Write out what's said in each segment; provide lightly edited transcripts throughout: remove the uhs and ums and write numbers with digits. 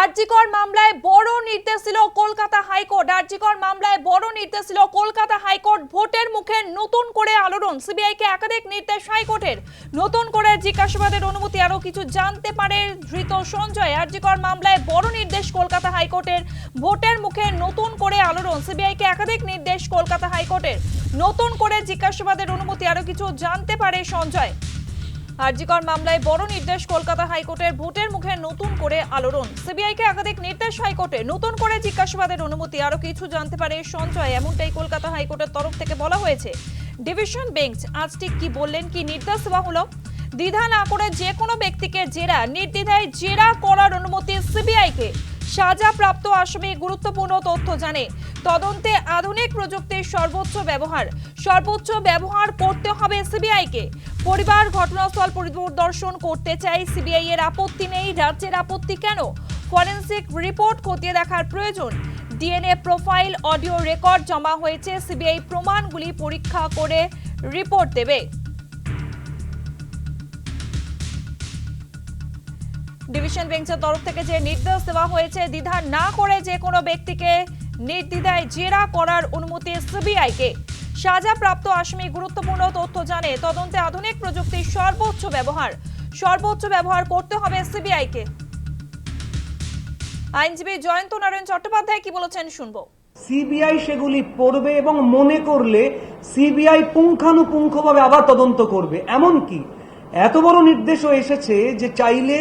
আরজিকর মামলায় বড় নির্দেশ দিল কলকাতা হাইকোর্ট। আরজিকর মামলায় বড় নির্দেশ দিল কলকাতা হাইকোর্ট। ভোটের মুখে নতুন করে আলোড়ন। সিবিআইকে একাধিক নির্দেশ হাইকোর্টের। নতুন করে জিজ্ঞাসাবাদের অনুমতি, আরো কিছু জানতে পারে ধৃত সঞ্জয়। আরজিকর মামলায় বড় নির্দেশ কলকাতা হাইকোর্টের। ভোটের মুখে নতুন করে আলোড়ন। সিবিআইকে একাধিক নির্দেশ কলকাতা হাইকোর্টের। নতুন করে জিজ্ঞাসাবাদের অনুমতি, আরো কিছু জানতে পারে সঞ্জয়। আরজিকর মামলায় বড় নির্দেশ কলকাতা হাইকোর্টের। ভোটের মুখে নতুন করে আলোড়ন। সিবিআইকে একাধিক নির্দেশ হাইকোর্টে। নতুন করে জিজ্ঞাসাবাদের অনুমতি, আরো কিছু জানতে পারে সঞ্জয়। এমনটাই কলকাতা হাইকোর্টের তরফ থেকে বলা হয়েছে। ডিভিশন বেঞ্চ আজ ঠিক কি বললেন, কি নির্দেশ দেওয়া হলো? দ্বিধা না করে যে কোনো ব্যক্তিকে জেরা, নির্দ্বিধায় জেরা করার অনুমতি সিবিআইকে। সাজাপ্রাপ্ত আসামি গুরুত্বপূর্ণ তথ্য জানে। তদন্তে আধুনিক প্রযুক্তির সর্বোচ্চ ব্যবহার করতে হবে সিবিআইকে। পরিবার ঘটনাস্থল পরিদর্শন করতে চাই সিবিআই এর আপত্তি নেই। রাজ্যের আপত্তি কেন? ফরেনসিক রিপোর্ট খতিয়ে দেখার প্রয়োজন। ডিএনএ প্রোফাইল, অডিও রেকর্ড জমা হয়েছে। সিবিআই প্রমাণগুলি পরীক্ষা করে রিপোর্ট দেবে। ডিভিশন বেঞ্চের তরফ থেকে যে নির্দেশ দেওয়া হয়েছে, দ্বিধা না করে যে কোনো ব্যক্তিকে নির্দ্বিধায় জেরা করার অনুমতি সিবিআইকে। সাজাপ্রাপ্ত আসামি গুরুত্বপূর্ণ তথ্য জানে। তদন্তে আধুনিক প্রযুক্তির সর্বোচ্চ ব্যবহার করতে হবে সিবিআইকে। আইনজীবী জয়ন্ত নারায়ণ চট্টোপাধ্যায় কি বলেছেন শুনবো। সিবিআই সেগুলি পড়বে এবং মনে করলে সিবিআই পুঙ্খানুপুঙ্খভাবে আবার তদন্ত করবে। এমনকি এত বড় নির্দেশও এসেছে যে চাইলে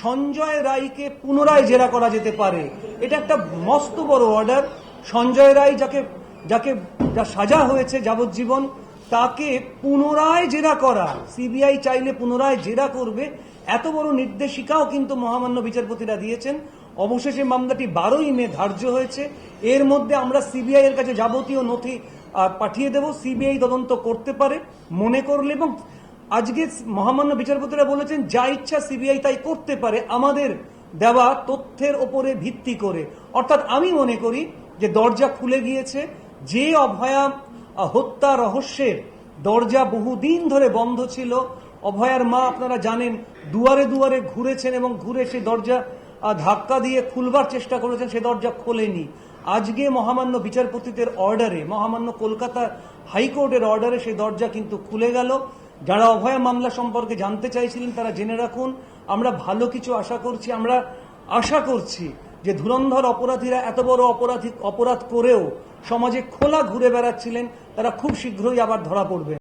সঞ্জয় রায়কে পুনরায় জেরা করা যেতে পারে। এটা একটা মস্ত বড় অর্ডার। সঞ্জয় রায় যা সাজা হয়েছে যাবজ্জীবন, তাকে পুনরায় জেরা করা, সিবিআই চাইলে পুনরায় জেরা করবে। এত বড় নির্দেশিকাও কিন্তু মহামান্য বিচারপতিরা দিয়েছেন। অবশেষে মামলাটি 12ই মে ধার্য হয়েছে। এর মধ্যে আমরা সিবিআই এর কাছে যাবতীয় নথি পাঠিয়ে দেব। সিবিআই তদন্ত করতে পারে মনে করলে, এবং আজকে মহামান্য বিচারপতিরা বলেছেন যা ইচ্ছা সিবিআই তাই করতে পারে আমাদের দেওয়া তথ্যের ওপরে ভিত্তি করে। অর্থাৎ আমি মনে করি যে দরজা খুলে গিয়েছে। যে অভয়া হত্যা রহস্যের দরজা বহুদিন ধরে বন্ধ ছিল, অভয়ার মা আপনারা জানেন দুয়ারে দুয়ারে ঘুরেছেন এবং ঘুরে সেই দরজা ধাক্কা দিয়ে খুলবার চেষ্টা করেছেন, সে দরজা খোলেনি। আজকে মহামান্য বিচারপতিদের অর্ডারে, মহামান্য কলকাতা হাইকোর্টের অর্ডারে সেই দরজা কিন্তু খুলে গেল। যারা অভয়া মামলা সম্পর্কে জানতে চাইছিলেন তারা জেনে রাখুন, আমরা ভালো কিছু আশা করছি। আমরা আশা করছি যে ধুরন্ধর অপরাধীরা এত বড় অপরাধ করেও সমাজে খোলা ঘুরে বেড়াচ্ছিলেন, তারা খুব শীঘ্রই আবার ধরা পড়বে।